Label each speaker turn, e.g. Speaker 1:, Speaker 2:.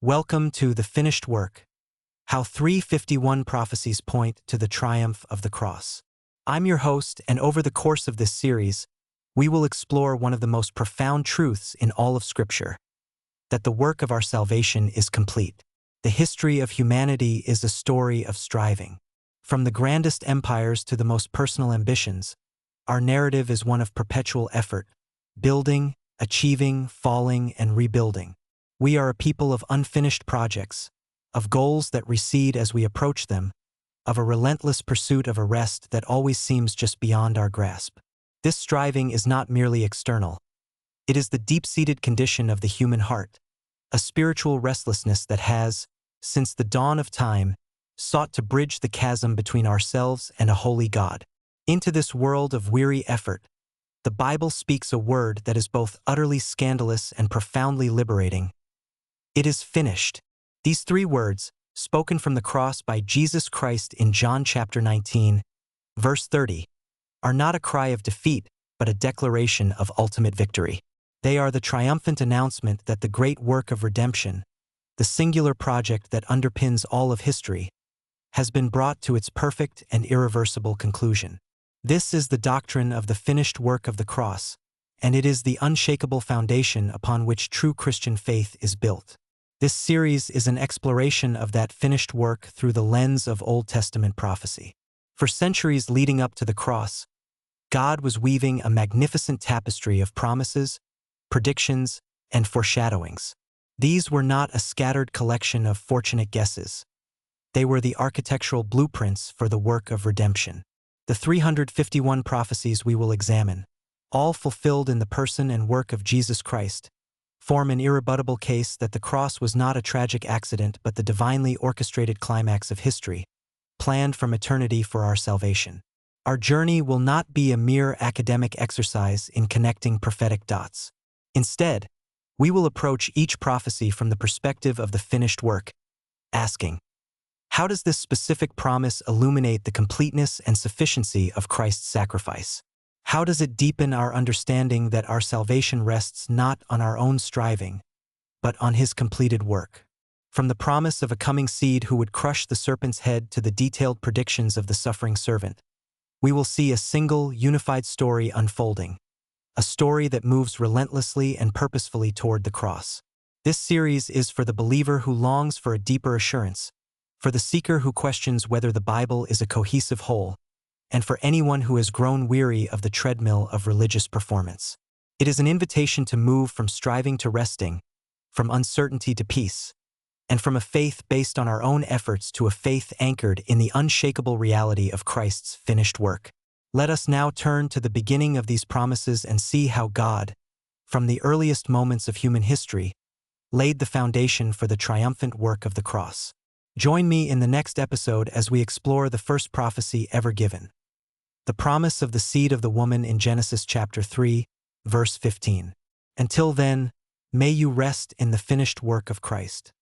Speaker 1: Welcome to The Finished Work, how 351 prophecies point to the triumph of the cross. I'm your host, and over the course of this series, we will explore one of the most profound truths in all of Scripture, that the work of our salvation is complete. The history of humanity is a story of striving. From the grandest empires to the most personal ambitions, our narrative is one of perpetual effort, building, achieving, falling, and rebuilding. We are a people of unfinished projects, of goals that recede as we approach them, of a relentless pursuit of a rest that always seems just beyond our grasp. This striving is not merely external. It is the deep-seated condition of the human heart, a spiritual restlessness that has, since the dawn of time, sought to bridge the chasm between ourselves and a holy God. Into this world of weary effort, the Bible speaks a word that is both utterly scandalous and profoundly liberating. It is finished. These three words, spoken from the cross by Jesus Christ in John chapter 19, verse 30, are not a cry of defeat, but a declaration of ultimate victory. They are the triumphant announcement that the great work of redemption, the singular project that underpins all of history, has been brought to its perfect and irreversible conclusion. This is the doctrine of the finished work of the cross, and it is the unshakable foundation upon which true Christian faith is built. This series is an exploration of that finished work through the lens of Old Testament prophecy. For centuries leading up to the cross, God was weaving a magnificent tapestry of promises, predictions, and foreshadowings. These were not a scattered collection of fortunate guesses. They were the architectural blueprints for the work of redemption. The 351 prophecies we will examine, all fulfilled in the person and work of Jesus Christ, form an irrebuttable case that the cross was not a tragic accident but the divinely orchestrated climax of history, planned from eternity for our salvation. Our journey will not be a mere academic exercise in connecting prophetic dots. Instead, we will approach each prophecy from the perspective of the finished work, asking, how does this specific promise illuminate the completeness and sufficiency of Christ's sacrifice? How does it deepen our understanding that our salvation rests not on our own striving, but on His completed work? From the promise of a coming seed who would crush the serpent's head to the detailed predictions of the suffering servant, we will see a single, unified story unfolding, a story that moves relentlessly and purposefully toward the cross. This series is for the believer who longs for a deeper assurance, for the seeker who questions whether the Bible is a cohesive whole, and for anyone who has grown weary of the treadmill of religious performance. It is an invitation to move from striving to resting, from uncertainty to peace, and from a faith based on our own efforts to a faith anchored in the unshakable reality of Christ's finished work. Let us now turn to the beginning of these promises and see how God, from the earliest moments of human history, laid the foundation for the triumphant work of the cross. Join me in the next episode as we explore the first prophecy ever given, the promise of the seed of the woman in Genesis chapter 3, verse 15. Until then, may you rest in the finished work of Christ.